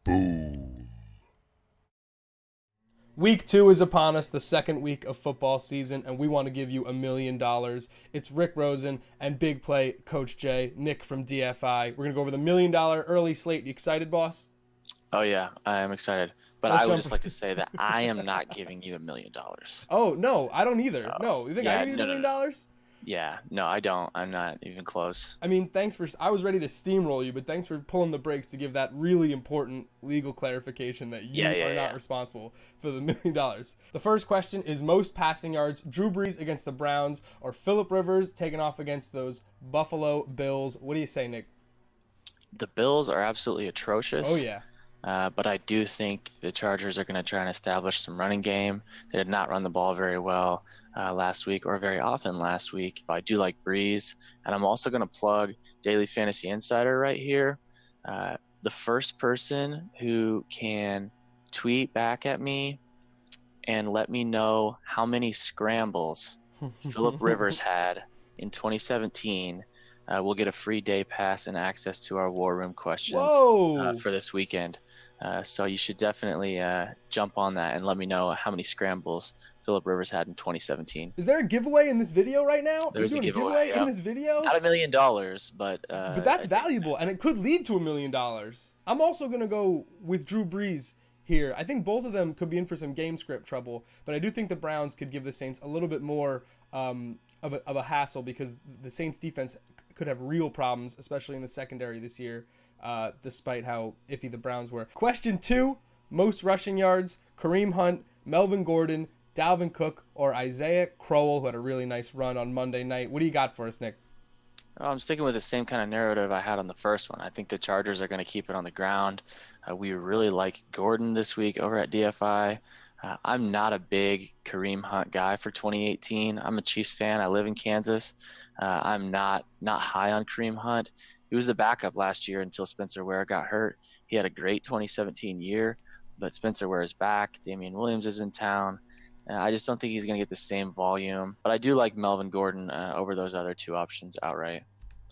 Boom. Week 2 is upon us, the second week of football season, and we want to give you $1 million. It's Rick Rosen and Big Play Coach Jay, Nick from DFI. We're going to go over the $1 million early slate. You excited, boss? Oh, yeah, I am excited. But Let's I would jump- just like to say that I am not giving you $1 million. Oh, no, I don't either. No, you think I yeah, give you $1 million? no. Yeah, no, I don't. I'm not even close. I mean, I was ready to steamroll you, but thanks for pulling the brakes to give that really important legal clarification that you are not responsible for the $1 million. The first question is most passing yards, Drew Brees against the Browns or Phillip Rivers taking off against those Buffalo Bills. What do you say, Nick? The Bills are absolutely atrocious. Oh, yeah. But I do think the Chargers are going to try and establish some running game. They did not run the ball very well last week or very often last week. But I do like Breeze. And I'm also going to plug Daily Fantasy Insider right here. The first person who can tweet back at me and let me know how many scrambles Phillip Rivers had in 2017 will get a free day pass and access to our War Room questions for this weekend. So you should definitely jump on that and let me know how many scrambles Phillip Rivers had in 2017. Is there a giveaway in this video right now? There's a giveaway in this video? Not $1 million, but that's valuable, and it could lead to $1 million. I'm also going to go with Drew Brees here. I think both of them could be in for some game script trouble, but I do think the Browns could give the Saints a little bit more of a hassle because the Saints defense could have real problems, especially in the secondary this year, despite how iffy the Browns were. Question 2, most rushing yards, Kareem Hunt, Melvin Gordon, Dalvin Cook, or Isaiah Crowell, who had a really nice run on Monday night. What do you got for us, Nick? I'm sticking with the same kind of narrative I had on the first one. I think the Chargers are going to keep it on the ground. We really like Gordon this week over at DFI. I'm not a big Kareem Hunt guy for 2018. I'm a Chiefs fan. I live in Kansas. I'm not high on Kareem Hunt. He was the backup last year until Spencer Ware got hurt. He had a great 2017 year, but Spencer Ware is back. Damian Williams is in town. I just don't think he's going to get the same volume. But I do like Melvin Gordon over those other two options outright.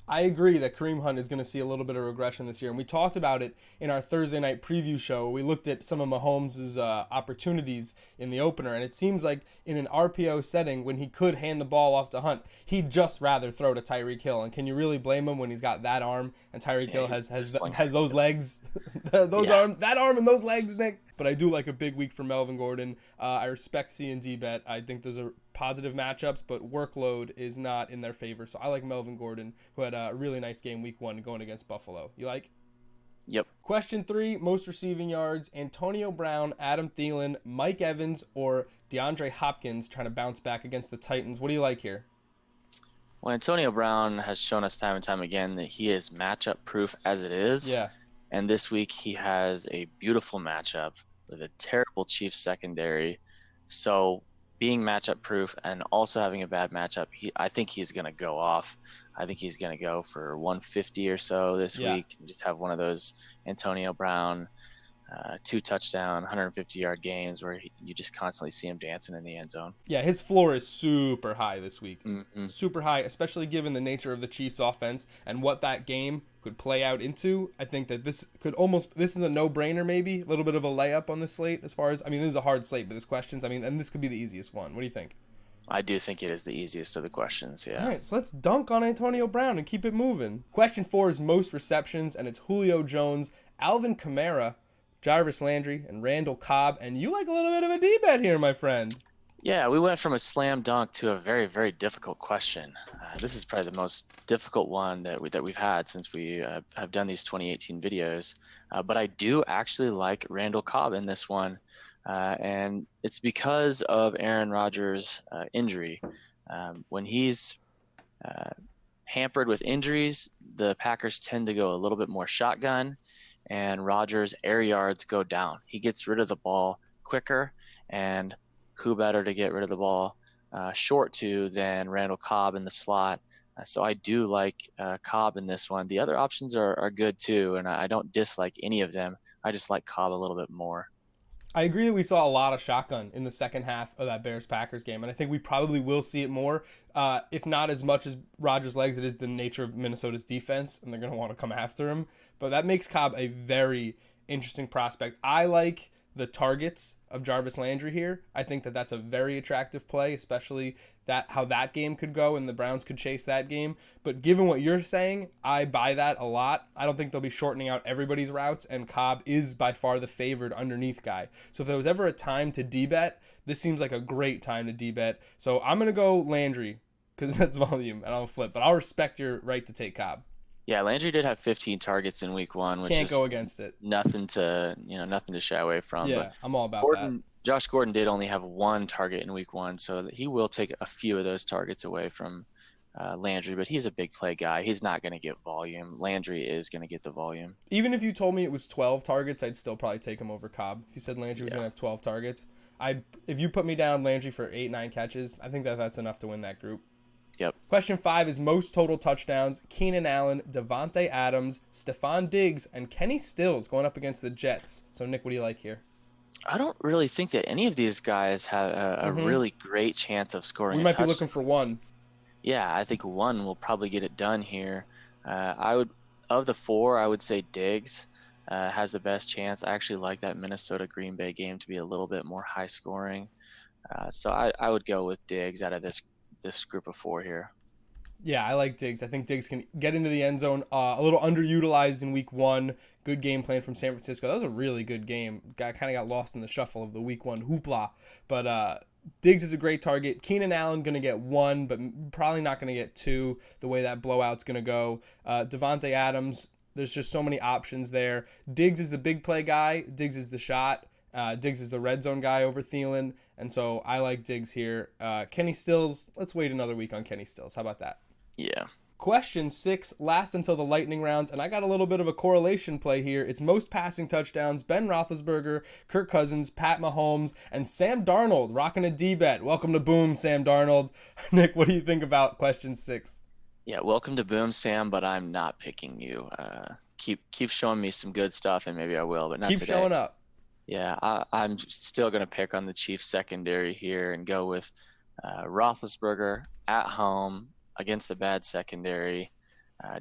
I agree that Kareem Hunt is going to see a little bit of regression this year, and we talked about it in our Thursday night preview show. We looked at some of Mahomes' opportunities in the opener, and it seems like in an RPO setting, when he could hand the ball off to Hunt, he'd just rather throw to Tyreek Hill. And can you really blame him when he's got that arm and Tyreek Hill has those legs, arms, that arm and those legs, Nick? But I do like a big week for Melvin Gordon. I respect C&D bet. I think those are positive matchups, but workload is not in their favor. So I like Melvin Gordon, who had a really nice game week 1 going against Buffalo. You like? Yep. Question 3, most receiving yards, Antonio Brown, Adam Thielen, Mike Evans, or DeAndre Hopkins trying to bounce back against the Titans. What do you like here? Well, Antonio Brown has shown us time and time again that he is matchup proof as it is. Yeah. And this week he has a beautiful matchup with a terrible Chiefs secondary. So being matchup proof and also having a bad matchup, I think he's going to go off. I think he's going to go for 150 or so this week and just have one of those Antonio Brown 2 touchdown, 150-yard games where you just constantly see him dancing in the end zone. Yeah, his floor is super high this week. Mm-hmm. Super high, especially given the nature of the Chiefs offense and what that game could play out into. I think that this is a no-brainer maybe, a little bit of a layup on the slate as far as, this is a hard slate, but this questions, and this could be the easiest one. What do you think? I do think it is the easiest of the questions, yeah. All right, so let's dunk on Antonio Brown and keep it moving. Question 4 is most receptions, and it's Julio Jones, Alvin Kamara, Jarvis Landry, and Randall Cobb. And you like a little bit of a D-bet here, my friend. Yeah, we went from a slam dunk to a very, very difficult question. This is probably the most difficult one that we've had since we have done these 2018 videos. But I do actually like Randall Cobb in this one. And it's because of Aaron Rodgers' injury. When he's hampered with injuries, the Packers tend to go a little bit more shotgun, and Rodgers' air yards go down. He gets rid of the ball quicker, and who better to get rid of the ball short to than Randall Cobb in the slot. So I do like Cobb in this one. The other options are good too, and I don't dislike any of them. I just like Cobb a little bit more. I agree that we saw a lot of shotgun in the second half of that Bears-Packers game, and I think we probably will see it more, if not as much as Rodgers' legs. It is the nature of Minnesota's defense, and they're going to want to come after him. But that makes Cobb a very interesting prospect. I like the targets of Jarvis Landry here. I think that that's a very attractive play, especially that how that game could go and the Browns could chase that game. But given what you're saying, I buy that a lot. I don't think they'll be shortening out everybody's routes, and Cobb is by far the favored underneath guy. So if there was ever a time to D-bet, this seems like a great time to D-bet. So I'm going to go Landry because that's volume, and I'll flip. But I'll respect your right to take Cobb. Yeah, Landry did have 15 targets in week 1, which Can't is go against it. nothing to shy away from. Yeah, But I'm all about that. Josh Gordon did only have 1 target in week 1, so he will take a few of those targets away from Landry. But he's a big play guy. He's not going to get volume. Landry is going to get the volume. Even if you told me it was 12 targets, I'd still probably take him over Cobb. If you said Landry was going to have 12 targets, if you put me down Landry for 8-9 catches, I think that's enough to win that group. Yep. Question 5 is most total touchdowns. Keenan Allen, Devontae Adams, Stephon Diggs, and Kenny Stills going up against the Jets. So, Nick, what do you like here? I don't really think that any of these guys have a really great chance of scoring. We might be looking for one. Yeah, I think one will probably get it done here. Of the 4, I would say Diggs has the best chance. I actually like that Minnesota Green Bay game to be a little bit more high scoring. So I would go with Diggs out of this group of 4 here. Yeah, I like Diggs. I think Diggs can get into the end zone. A little underutilized in week 1. Good game plan from San Francisco. That was a really good game. Guy kind of got lost in the shuffle of the week 1 hoopla. But Diggs is a great target. Keenan Allen going to get 1, but probably not going to get 2 the way that blowout's going to go. Devontae Adams, there's just so many options there. Diggs is the big play guy. Diggs is the shot. Diggs is the red zone guy over Thielen. And so I like Diggs here. Kenny Stills, let's wait another week on Kenny Stills. How about that? Yeah. Question 6, last until the lightning rounds, and I got a little bit of a correlation play here. It's most passing touchdowns, Ben Roethlisberger, Kirk Cousins, Pat Mahomes, and Sam Darnold rocking a D-bet. Welcome to Boom, Sam Darnold. Nick, what do you think about question 6? Yeah, welcome to Boom, Sam, but I'm not picking you. Keep showing me some good stuff, and maybe I will, but not Keep today. showing up. Yeah, I'm still going to pick on the Chiefs secondary here and go with Roethlisberger at home against a bad secondary.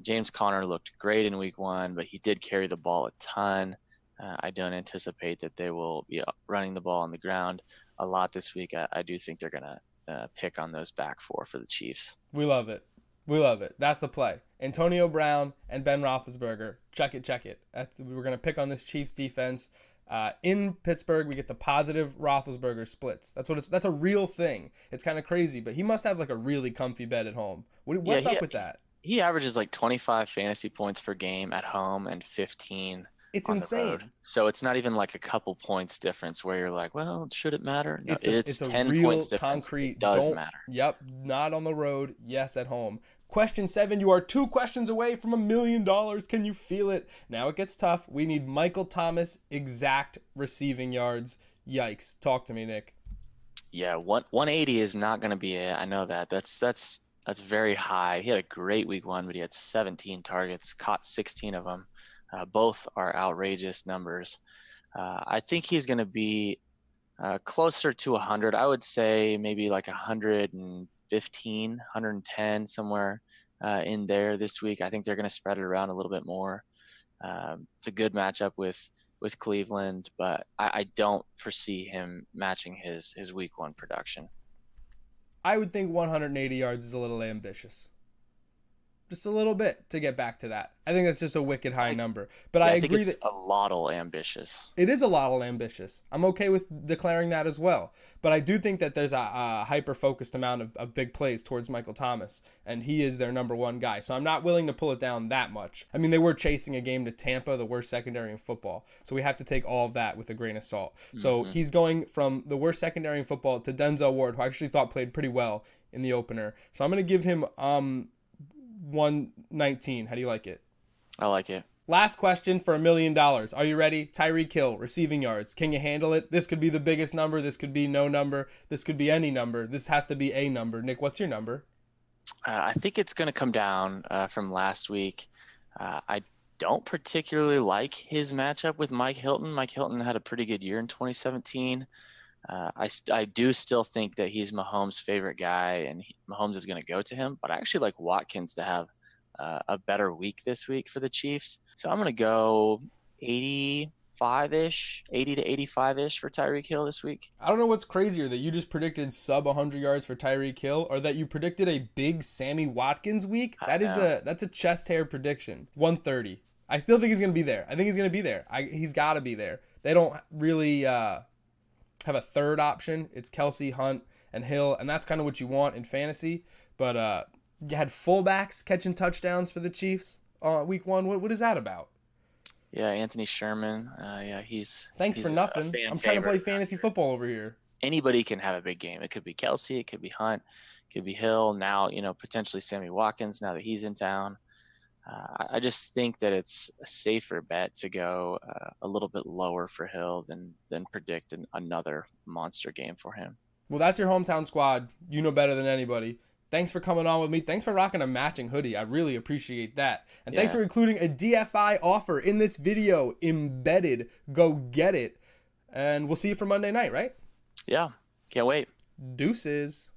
James Conner looked great in week 1, but he did carry the ball a ton. I don't anticipate that they will be running the ball on the ground a lot this week. I do think they're going to pick on those back 4 for the Chiefs. We love it. We love it. That's the play. Antonio Brown and Ben Roethlisberger. Check it. We're going to pick on this Chiefs defense. In Pittsburgh, we get the positive Roethlisberger splits. That's a real thing. It's kind of crazy, but he must have like a really comfy bed at home. What's up with that? He averages like 25 fantasy points per game at home and 15 It's on insane. the road. So it's not even like a couple points difference where you're like, well, should it matter? No, it's 10 real points difference. Concrete. It does matter. Yep, not on the road. Yes, at home. Question 7, you are 2 questions away from $1 million. Can you feel it? Now it gets tough. We need Michael Thomas exact receiving yards. Yikes. Talk to me, Nick. Yeah, 180 is not going to be it. I know that. That's very high. He had a great week 1, but he had 17 targets, caught 16 of them. Both are outrageous numbers. I think he's going to be closer to 100. I would say maybe like 115, 110, somewhere in there this week. I think they're going to spread it around a little bit more. It's a good matchup with Cleveland, but I don't foresee him matching his week 1 production. I would think 180 yards is a little ambitious. Just a little bit to get back to that. I think that's just a wicked high number. But I agree think it's that a lot ambitious. It is a lot ambitious. I'm okay with declaring that as well. But I do think that there's a hyper-focused amount of big plays towards Michael Thomas, and he is their number 1 guy. So I'm not willing to pull it down that much. I mean, they were chasing a game to Tampa, the worst secondary in football. So we have to take all of that with a grain of salt. So he's going from the worst secondary in football to Denzel Ward, who I actually thought played pretty well in the opener. So I'm going to give him 119. How do you like it? I like it. Last question for $1 million. Are you ready? Tyreek Hill, receiving yards. Can you handle it? This could be the biggest number. This could be no number. This could be any number. This has to be a number. Nick, what's your number? I think it's going to come down from last week. I don't particularly like his matchup with Mike Hilton. Mike Hilton had a pretty good year in 2017. I do still think that he's Mahomes' favorite guy, and Mahomes is going to go to him. But I actually like Watkins to have a better week this week for the Chiefs. So I'm going to go 80 85-ish, 80 to 85-ish for Tyreek Hill this week. I don't know what's crazier, that you just predicted sub 100 yards for Tyreek Hill, or that you predicted a big Sammy Watkins week. That's a chest hair prediction. 130. I still think he's going to be there. I think he's going to be there. He's got to be there. They don't really have a third option. It's Kelsey, Hunt, and Hill, and that's kind of what you want in fantasy. But you had fullbacks catching touchdowns for the Chiefs week 1. What is that about? Yeah, Anthony Sherman. He's Thanks for nothing. I'm trying to play fantasy football over here. Anybody can have a big game. It could be Kelsey, it could be Hunt, it could be Hill. Now, potentially Sammy Watkins now that he's in town. I just think that it's a safer bet to go a little bit lower for Hill than predict another monster game for him. Well, that's your hometown squad. You know better than anybody. Thanks for coming on with me. Thanks for rocking a matching hoodie. I really appreciate that. And thanks for including a DFI offer in this video embedded. Go get it. And we'll see you for Monday night, right? Yeah. Can't wait. Deuces.